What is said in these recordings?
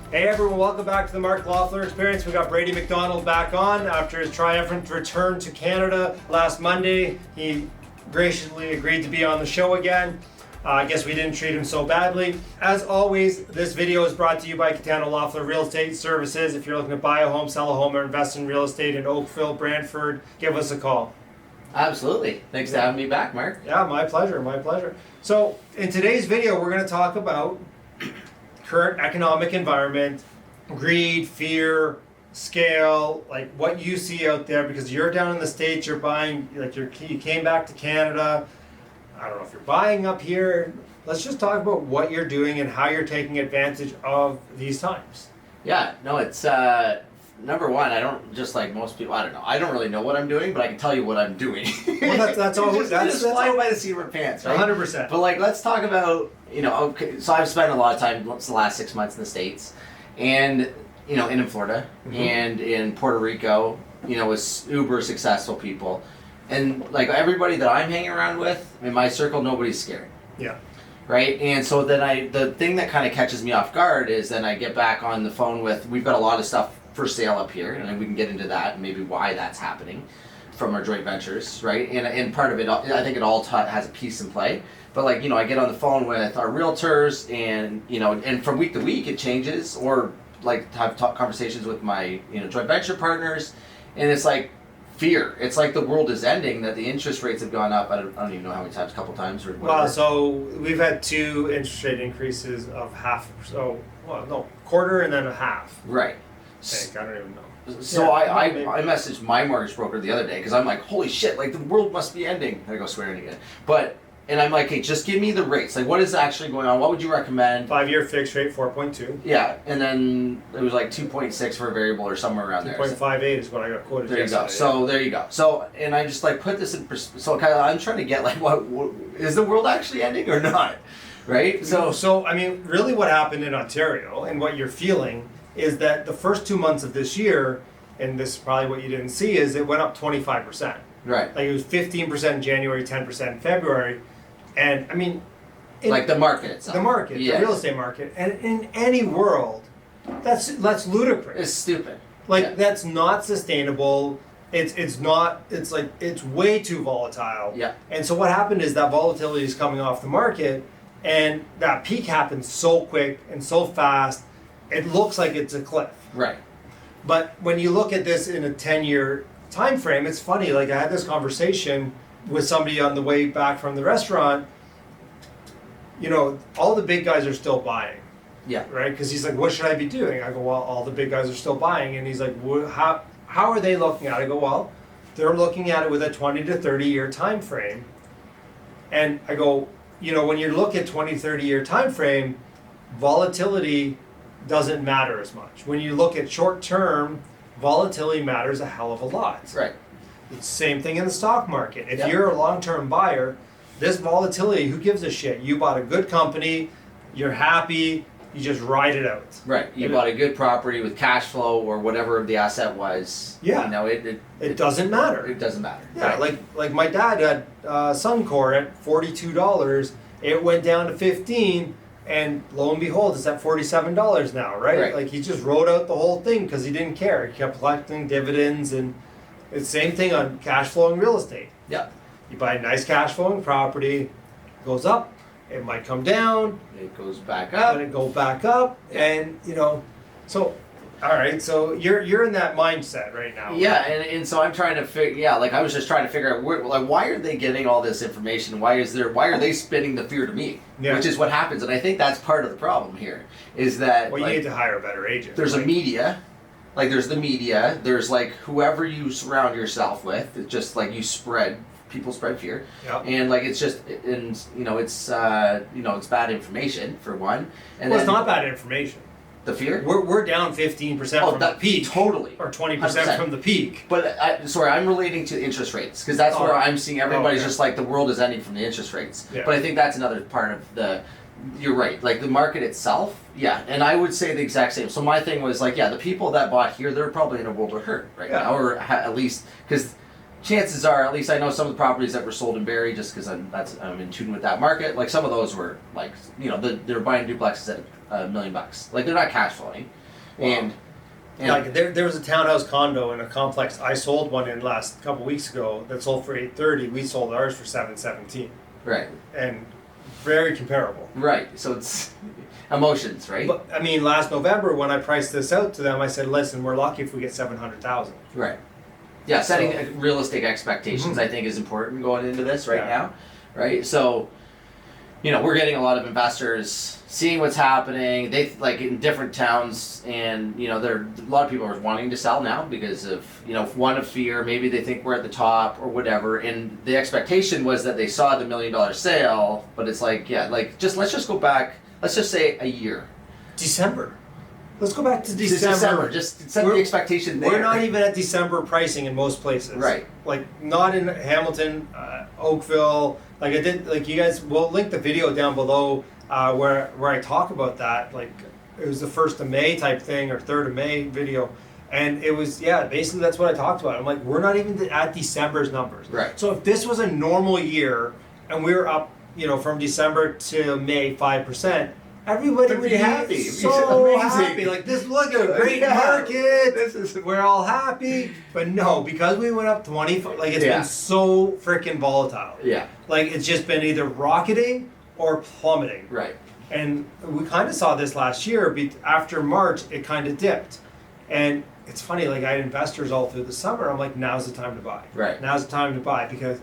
Hey everyone, welcome back to the Mark Loeffler Experience. We got Brady McDonald back on after his triumphant return to Canada last Monday. He graciously agreed to be on the show again. I guess we didn't treat him so badly. As always, this video is brought to you by Catano Loeffler Real Estate Services. If you're looking to buy a home, sell a home, or invest in real estate in Oakville, Brantford, give us a call. Absolutely. Thanks for having me back, Mark. Yeah, my pleasure, my pleasure. So in today's video, we're going to talk about current economic environment, greed, fear, scale, like what you see out there, because you're down in the States, you're buying, like you came back to Canada. I don't know if you're buying up here. Let's just talk about what you're doing and how you're taking advantage of these times. Yeah, no, it's number one, I don't, just like most people, I don't know. I don't really know what I'm doing, but I can tell you what I'm doing. Well, that's all. That's flying by the seat of our pants, right? 100%. But like, let's talk about, okay, so I've spent a lot of time the last 6 months in the States, and in Florida and in Puerto Rico, with uber successful people, and like everybody that I'm hanging around with in my circle, nobody's scared. Yeah. Right, and so then the thing that kind of catches me off guard is then I get back on the phone with, we've got a lot of stuff for sale up here, and then we can get into that and maybe why that's happening from our joint ventures, right? And part of it, I think it all has a piece in play. But like, I get on the phone with our realtors, and and from week to week it changes, or like have conversations with my joint venture partners, and it's like fear. It's like the world is ending, that the interest rates have gone up. I don't even know how many times, a couple times or whatever. Well, so we've had 2 interest rate increases of quarter and then a half. Right. I don't even know. So I messaged my mortgage broker the other day, because I'm like, holy shit, like the world must be ending. I go swearing again. And I'm like, hey, just give me the rates. Like, what is actually going on? What would you recommend? 5-year fixed rate, 4.2. Yeah, and then it was like 2.6 for a variable or somewhere around there. 2.58 is what I got quoted. There you go. So there you go. So, and I just like put this in perspective. So kind of, I'm trying to get like, what is the world actually ending or not? Right? So I mean, really what happened in Ontario and what you're feeling is that the first 2 months of this year, and this is probably what you didn't see, is it went up 25%. Right. Like it was 15% in January, 10% in February. And I mean, like the market itself. The market, yes. The real estate market. And in any world, that's ludicrous. It's stupid. Like that's not sustainable. It's way too volatile. Yeah. And so what happened is that volatility is coming off the market, and that peak happened so quick and so fast, it looks like it's a cliff. Right. But when you look at this in a 10-year time frame, it's funny. Like I had this conversation with somebody on the way back from the restaurant. All the big guys are still buying. Yeah. Right? Because he's like, what should I be doing? I go, well, all the big guys are still buying. And he's like, how are they looking at it? I go, well, they're looking at it with a 20 to 30-year time frame. And I go, when you look at 20, 30-year time frame, volatility doesn't matter as much. When you look at short term, volatility matters a hell of a lot. Right. It's the same thing in the stock market. If Yep. you're a long-term buyer, this volatility, who gives a shit? You bought a good company, you're happy, you just ride it out. Right. You bought a good property with cash flow or whatever the asset was. Yeah. It doesn't matter. It doesn't matter. Yeah, Right. like my dad had Suncor at $42. It went down to $15, and lo and behold, it's at $47 now, right? Like he just wrote out the whole thing because he didn't care. He kept collecting dividends, and it's the same thing on cash flowing real estate. Yeah. You buy a nice cash flowing property, it goes up, it might come down, It goes back up. and it go back up, and so all right, so you're in that mindset right now. Yeah, and so I'm trying to figure. Yeah, like I was just trying to figure out why are they getting all this information? Why are they spinning the fear to me? Yeah. Which is what happens, and I think that's part of the problem here. Is that Well, you need to hire a better agent. there's a media. Like there's the media, there's like whoever you surround yourself with, it's just like people spread fear. Yep. And like it's just, and it's bad information for one. And Well, then it's not bad information. the fear. We're down 15% from the peak. Totally. Or 20% 100%. from the peak. But I'm relating to interest rates, because that's where I'm seeing everybody's just like the world is ending from the interest rates. Yeah. But I think that's another part of you're right, like the market itself, yeah, and I would say the exact same. So my thing was like, yeah, the people that bought here, they're probably in a world of hurt right now, or at least, because chances are, at least I know some of the properties that were sold in Barrie, just because I'm in tune with that market. Like some of those were like, you know, they're buying duplexes at $1 million. Like they're not cash flowing, Wow. and Like there was a townhouse condo in a complex. I sold one in last couple weeks ago that sold for $830. We sold ours for $717, right, and very comparable. right. So it's emotions, right? But I mean, last November when I priced this out to them, I said, "Listen, we're lucky if we get 700,000." Right. Yeah, setting So- realistic expectations, I think, is important going into this right Yeah. now, right? So, you know, we're getting a lot of investors seeing what's happening. They like in different towns, and you know, there a lot of people are wanting to sell now because of, you know, one of fear. Maybe they think we're at the top or whatever, and the expectation was that they saw the $1 million sale, but it's like, yeah, like let's just go back. Let's just say a year. December. Let's go back to Just December. Just set the expectation there. We're not even at December pricing in most places. Right. Like not in Hamilton, Oakville. Like I did. Like you guys, we'll link the video down below where I talk about that. Like it was the 1st of May type thing or 3rd of May video, and it was basically that's what I talked about. I'm like, we're not even at December's numbers. Right. So if this was a normal year and we were up, you know, from December to May 5%. Everybody would be happy. so Amazing. happy. Like this, look at a great Yeah. market. This is We're all happy, but no, because we went up 20. Like it's Yeah. been so freaking volatile. yeah, Like it's just been either rocketing or plummeting. right. And we kind of saw this last year. After March, it kind of dipped, and it's funny. Like I had investors all through the summer. I'm like, now's the time to buy. Right. Now's the time to buy because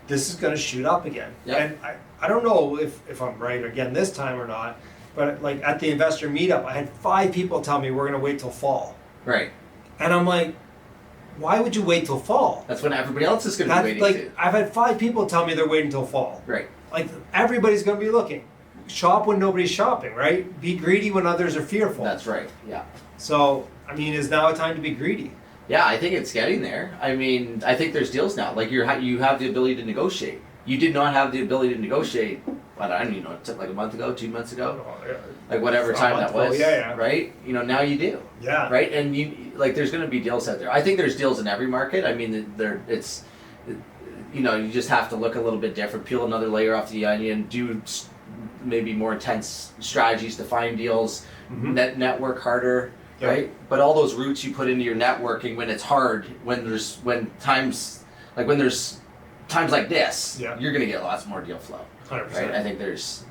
this is going to shoot up again. Yep. And I don't know if I'm right again this time or not. But like at the investor meetup, I had 5 people tell me we're gonna wait till fall, Right. and I'm like, why would you wait till fall? That's when everybody else is going to be waiting Like too. I've had 5 people tell me they're waiting till fall. Right. Like everybody's gonna be looking. Shop when nobody's shopping, right? Be greedy when others are fearful. That's right. Yeah. So I mean, is now a time to be greedy? Yeah, I think it's getting there. I mean, I think there's deals now. Like you have the ability to negotiate. You did not have the ability to negotiate. But I don't even know. It took like a month ago, 2 months ago, like whatever A time month that was. ago, yeah. Right. You know, now you do. Yeah. Right. And you like, there's going to be deals out there. I think there's deals in every market. I mean, you know, you just have to look a little bit different, peel another layer off the onion, do maybe more intense strategies to find deals, Mhm. network harder, Yep. right? But all those routes you put into your networking when it's hard, when there's times like this, Yeah. you're gonna get lots more deal flow, 100%. right? I think there's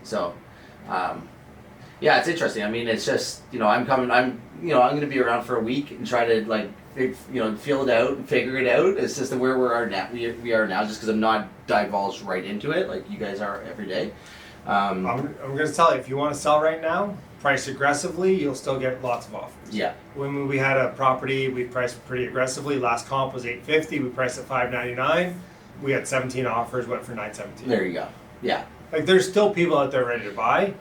yeah, it's interesting. I mean, it's just, you know, I'm gonna be around for a week and try to like, you know, feel it out and figure it out. It's just where we are now, just because I'm not divulged right into it like you guys are every day. I'm going to tell you, if you want to sell right now, price aggressively, you'll still get lots of offers. Yeah. When we had a property, we priced pretty aggressively. Last comp was $850. We priced at $599. We had 17 offers, went for $917. There you go. Yeah. Like there's still people out there ready to buy,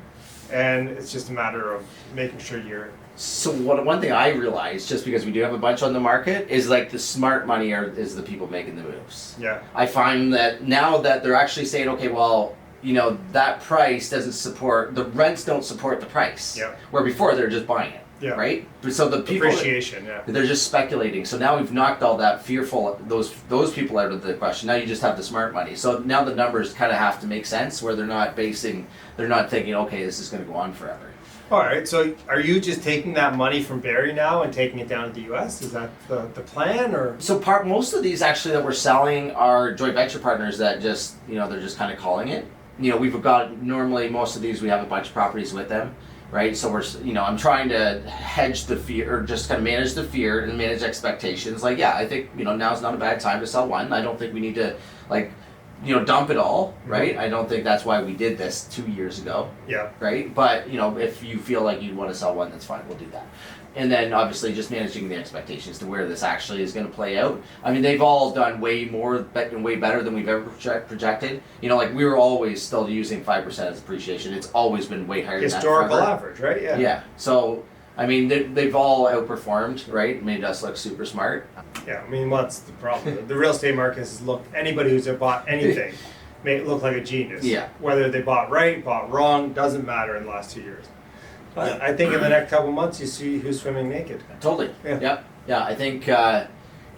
and it's just a matter of making sure you're. So one thing I realized, just because we do have a bunch on the market, is like the smart money is the people making the moves. Yeah. I find that now that they're actually saying, okay, well, you know, that price doesn't support, the rents don't support the price. Yeah. Where before they're just buying it. Yeah. Right? So the people, Appreciation, yeah. they're just speculating. So now we've knocked all that fearful, those people out of the question. Now you just have the smart money. So now the numbers kind of have to make sense where they're not thinking, okay, this is going to go on forever. All right, so are you just taking that money from Barrie now and taking it down to the U.S.? Is that the plan, or? So most of these actually that we're selling are joint venture partners that just, you know, they're just kind of calling it. You know, we've got, normally most of these we have a bunch of properties with them, right? So we're, you know, I'm trying to hedge the fear, or just kind of manage the fear and manage expectations. Like, yeah, I think, you know, now's not a bad time to sell one. I don't think we need to, like, you know, dump it all, right? I don't think that's why we did this 2 years ago, Yeah. right? But, you know, if you feel like you want to sell one, that's fine, we'll do that. And then obviously just managing the expectations to where this actually is going to play out. I mean, they've all done way more and way better than we've ever projected. You know, like we were always still using 5% as appreciation. It's always been way higher than that Historical forever. average, right? Yeah. Yeah. So, I mean, they've all outperformed, right? Made us look super smart. Yeah, I mean, what's the problem? The real estate market has looked, anybody who's bought anything may it look like a genius. Yeah. Whether they bought right, bought wrong, doesn't matter in the last 2 years. But I think in the next couple months you see who's swimming naked. Totally. Yeah. Yep. Yeah. I think,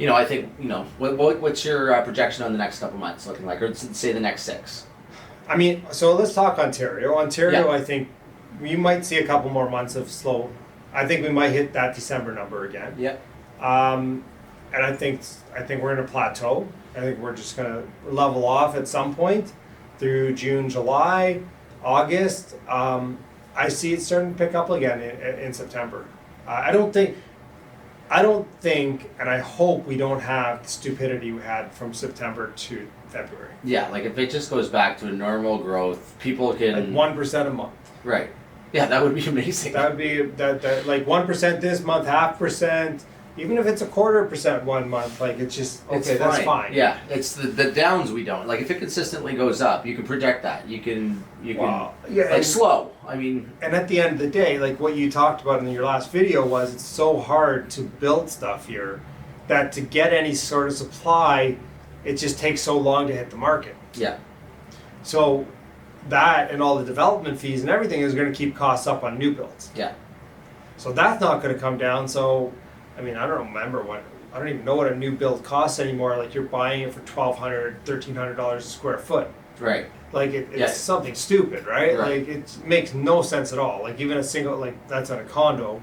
I think, what's your projection on the next couple months looking like, or say the next 6? I mean, so let's talk Ontario. Ontario, Yeah. I think we might see a couple more months of slow. I think we might hit that December number again. Yep. And I think we're in a plateau. I think we're just gonna level off at some point through June, July, August. I see it starting to pick up again in September. I don't think, and I hope we don't have the stupidity we had from September to February. Yeah, like if it just goes back to a normal growth, people can... Like 1% a month. Right. Yeah, that would be amazing. That would be, that like 1% this month, 0.5%, even if it's 0.25% 1 month, like it's just, okay, that's fine. Yeah, it's the downs we don't. Like if it consistently goes up, you can project that. You can, Yeah, like and, slow. I mean... And at the end of the day, like what you talked about in your last video was it's so hard to build stuff here that to get any sort of supply, it just takes so long to hit the market. Yeah. So that and all the development fees and everything is going to keep costs up on new builds. Yeah. So that's not going to come down. So, I mean, I don't even know what a new build costs anymore. Like you're buying it for $1,200, $1,300 a square foot. Right. Like it's Yeah. something stupid, right? Right. Like it makes no sense at all. Like even a single, like that's on a condo,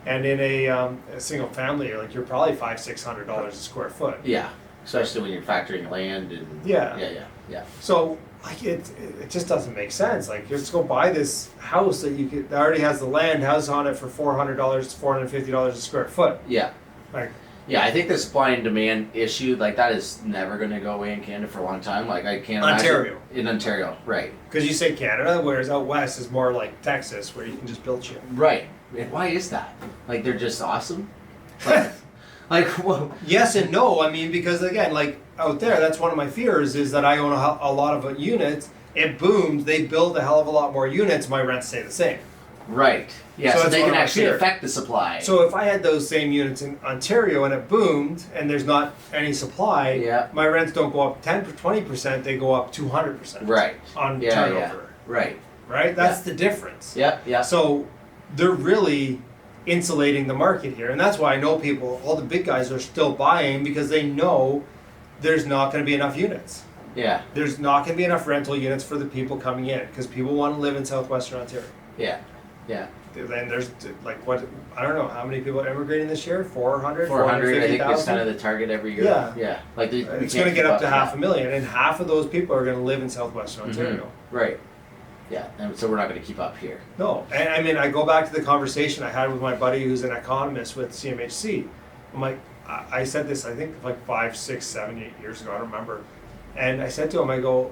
and in a single family, like you're probably $500-$600 a square foot. Yeah. Especially when you're factoring land and... Yeah. Yeah. So like it just doesn't make sense. Like just go buy this house that that already has the land house on it for $400, $450 a square foot. Yeah. Like Yeah, I think the supply and demand issue, like that is never going to go away in Canada for a long time. Like I can't Ontario. imagine... In Ontario, right. because you say Canada, whereas out west is more like Texas, where you can just build shit. Right. And why is that? Like they're just awesome? Like, whoa. Yes and no. I mean, because again, like out there, that's one of my fears is that I own a lot of units. It boomed. They build a hell of a lot more units. My rents stay the same. Right. Yeah, So so that's they one can of my actually fears. affect the supply. So if I had those same units in Ontario and it boomed and there's not any supply, Yeah. my rents don't go up 10 to 20%. They go up 200%. Right. On Yeah, turnover. yeah. Right. Right. That's the difference. Yeah. So they're really insulating the market here, and that's why I know people. All the big guys are still buying because they know there's not going to be enough units. Yeah. There's not going to be enough rental units for the people coming in because people want to live in southwestern Ontario. Yeah. Yeah. Then there's like what I don't know how many people are immigrating this year. 400, 400, I think, is 450,000? kind of the target every year. Yeah. Yeah. Like we It's can't going to get keep up to with half that. a million, and half of those people are going to live in southwestern Ontario. Mhm. Right. Yeah. And so we're not going to keep up here. No, and I mean, I go back to the conversation I had with my buddy who's an economist with CMHC. I'm like, I said this, I think like 5, 6, 7, 8 years ago, I don't remember. And I said to him, I go,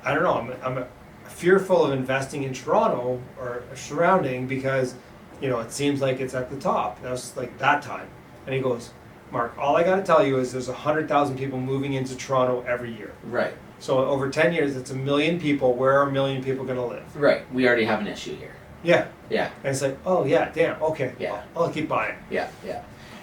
I don't know, I'm fearful of investing in Toronto or surrounding because, it seems like it's at the top. That was like that time. And he goes, Mark, all I got to tell you is there's 100,000 people moving into Toronto every year. Right. So over 10 years, it's 1 million people. Where are 1 million people going to live? Right. We already have an issue here. Yeah. Yeah. And it's like, oh yeah, damn, okay. Yeah. I'll keep buying. Yeah.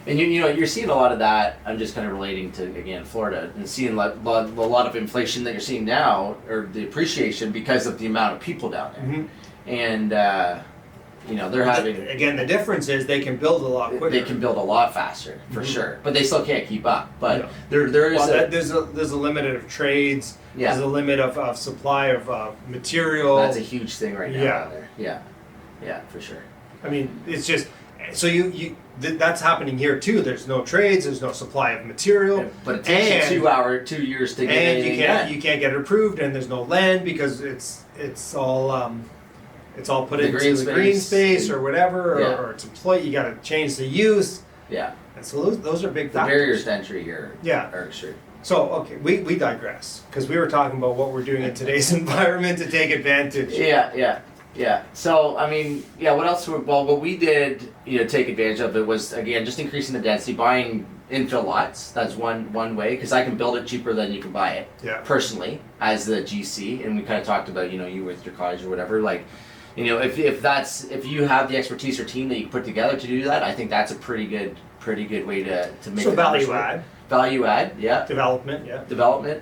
And you're seeing a lot of that. I'm just kind of relating to, again, Florida, and seeing a lot of inflation that you're seeing now, or the appreciation because of the amount of people down there. Mm-hmm. And they're having... Again, the difference is they can build a lot quicker. They can build a lot faster, for sure, but they still can't keep up. But Yeah. there is there's a limit of trades. Yeah. There's a limit of supply of material. that's a huge thing right now Yeah. down there. Yeah, for sure. I mean, it's just so that's happening here too. There's no trades. There's no supply of material. But it takes you 2 years to get and anything you can't get it approved, and there's no land because it's all put The into green the green space. space or whatever, Yeah. or it's employed. You got to change the use, Yeah, and so those are big the factors. barriers to entry here Yeah. are extreme. So, okay, we digress, because we were talking about what we're doing in today's environment to take advantage. Yeah. So, I mean, what else? What we did, take advantage of it was, again, just increasing the density, buying infill lots. That's one way, because I can build it cheaper than you can buy it. Yeah. Personally, as the GC, and we kind of talked about, you with your cottage or whatever, like, if you have the expertise or team that you put together to do that, I think that's a pretty good way to make So the numbers value work. add, Value add, yeah. development, yeah. Development.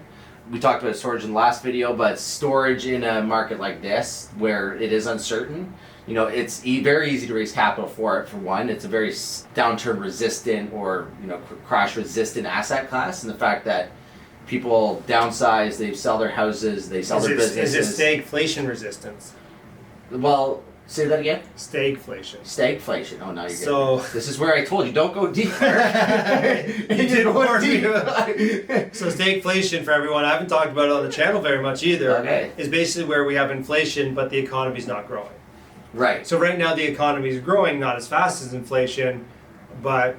we talked about storage in the last video, but storage in a market like this, where it is uncertain, it's very easy to raise capital for it. For one, it's a very downturn resistant or crash resistant asset class, and the fact that people downsize, they sell their houses, they sell their businesses. Is it stagflation resistance? Well, say that again. Stagflation. Stagflation. Oh, now you're So getting this is where I told you don't go deeper. You did more deep. So stagflation, for everyone, I haven't talked about it on the channel very much either. Okay. Is basically where we have inflation, but the economy's not growing. Right. So right now the economy is growing, not as fast as inflation, but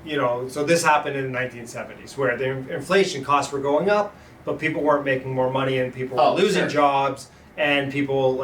so this happened in the 1970s, where the inflation costs were going up, but people weren't making more money, and people were losing jobs, and people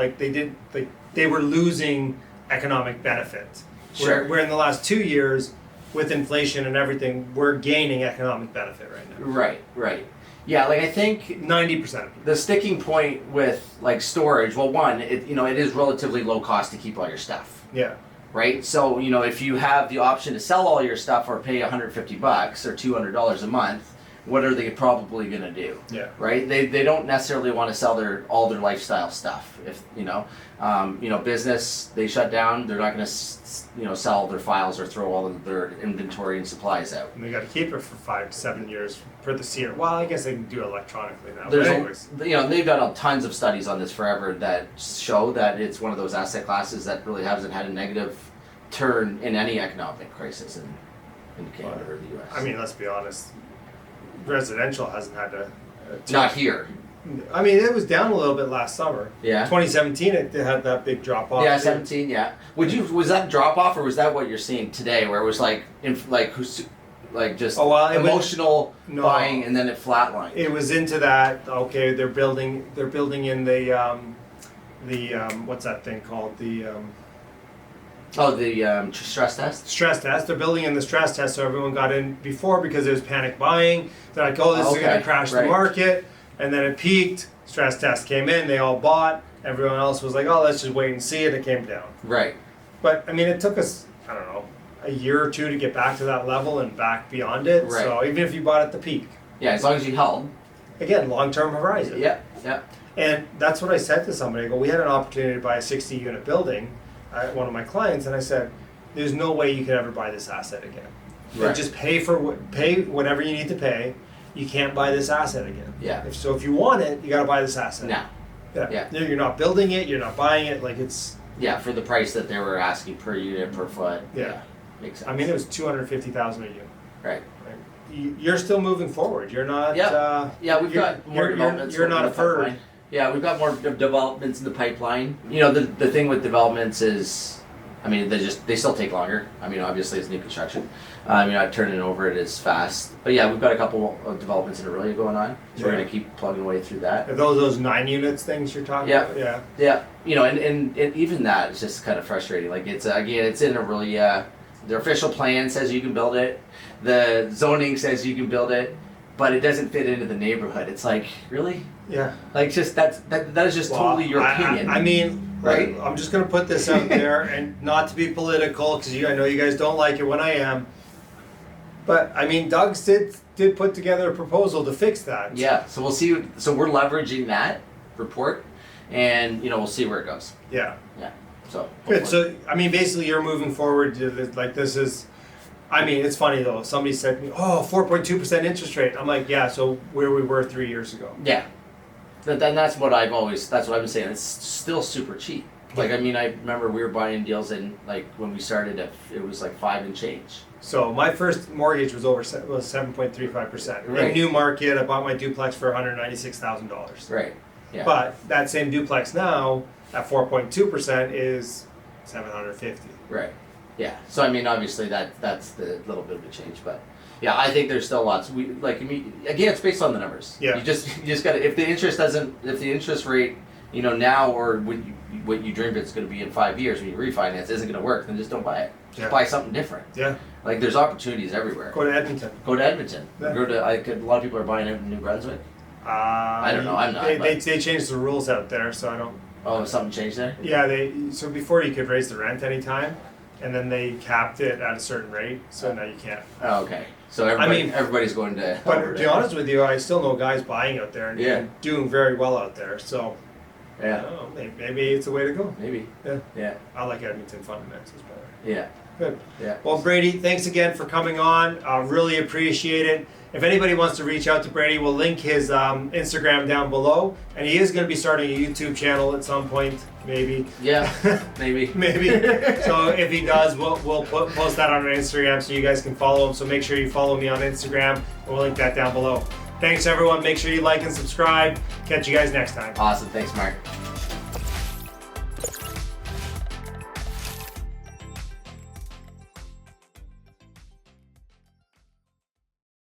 they were losing economic benefit. Sure. Where in the last 2 years, with inflation and everything, we're gaining economic benefit right now. Right. Yeah, like I think 90%. the sticking point with like storage, well, one, it is relatively low cost to keep all your stuff. Yeah. Right? So, if you have the option to sell all your stuff or pay $150 or $200 a month, what are they probably going to do? Yeah. Right? They don't necessarily want to sell all their lifestyle stuff. If business, they shut down, they're not going to sell their files or throw all of their inventory and supplies out. And they got to keep it for 5 to 7 years for the SEER. Well, I guess they can do it electronically now. There's but anyways. they've done tons of studies on this forever that show that it's one of those asset classes that really hasn't had a negative turn in any economic crisis in Canada or the US. I mean, let's be honest. Residential hasn't had a not here. I mean, it was down a little bit last summer. Yeah. 2017, it had that big drop off. Yeah, 17. Yeah. Was that drop off, or was that what you're seeing today, where it was just emotional buying and then it flatlined? It was into that. Okay, they're building in the what's that thing called, the stress test? Stress test. They're building in the stress test, so everyone got in before because it was panic buying. They're like, oh, this is going to crash the market. And then it peaked. Stress test came in. They all bought. Everyone else was like, oh, let's just wait and see it. It came down. Right. But, I mean, it took us, I don't know, a year or two to get back to that level and back beyond it. Right. So even if you bought at the peak. Yeah, as long as you held. Again, long-term horizon. Yeah. And that's what I said to somebody. I go, we had an opportunity to buy a 60-unit building at one of my clients, and I said, there's no way you could ever buy this asset again. Right. Just pay whatever you need to pay. You can't buy this asset again. Yeah. If you want it, you got to buy this asset. Now. Yeah. You're not building it. You're not buying it. Like it's. Yeah, for the price that they were asking per unit per foot. Yeah. Makes sense. I mean, it was $250,000 a unit. Right. You're still moving forward. You're not. Yeah, we've got more developments. You're not a bird. Yeah, we've got more developments in the pipeline. The thing with developments is, I mean, they still take longer. I mean, obviously it's new construction. You're not turning over it as fast. But yeah, we've got a couple of developments in Aurelia going on. So we're gonna keep plugging away through that. Are those 9 units things you're talking about? Yeah. Yeah. And even that is just kind of frustrating. Like it's in Aurelia. Their official plan says you can build it. The zoning says you can build it, but it doesn't fit into the neighborhood. It's like, really? Yeah. Like just that is just totally your opinion. I mean, right? I'm just gonna put this out there, and not to be political, because I know you guys don't like it when I am. But I mean, Doug did put together a proposal to fix that. Yeah. So we'll see. So we're leveraging that report, and we'll see where it goes. Yeah. Yeah. So good. So I mean, basically, you're moving forward to this is. I mean, it's funny though. Somebody said to me, "Oh, 4.2% interest rate." I'm like, "Yeah." So where we were 3 years ago. Yeah. That's what I've been saying. It's still super cheap. Like, I mean, I remember we were buying deals in, like, when we started, it was like 5 and change. So my first mortgage was 7.35%. Right. In New Market, I bought my duplex for $196,000. Right. Yeah. But that same duplex now at 4.2% is $750. Right. Yeah. So I mean, obviously that's the little bit of a change, but yeah, I think there's still lots. Again, it's based on the numbers. Yeah. You just got to, if the interest rate, now or what you dreamed it's going to be in 5 years when you refinance isn't going to work, then just don't buy it. Just buy something different. Yeah. Like there's opportunities everywhere. Go to Edmonton. Yeah. Go to. A lot of people are buying it in New Brunswick. I don't know. I'm not. They changed the rules out there, so I don't. Oh, something changed there? Yeah, so before you could raise the rent anytime. and then they capped it at a certain rate, so now you can't. Oh, okay. So everybody's going to. But Alberta. to be honest with you, I still know guys buying out there and Yeah. doing very well out there. So I Yeah. don't know, maybe it's a way to go. Maybe. Yeah. Yeah. I like Edmonton fundamentals better. Yeah. Good. Yeah. Well, Brady, thanks again for coming on. Really appreciate it. If anybody wants to reach out to Brady, we'll link his Instagram down below. And he is going to be starting a YouTube channel at some point, maybe. Yeah. Maybe. Maybe. So if he does, we'll post that on our Instagram so you guys can follow him. So make sure you follow me on Instagram, and we'll link that down below. Thanks, everyone. Make sure you like and subscribe. Catch you guys next time. Awesome. Thanks, Mark.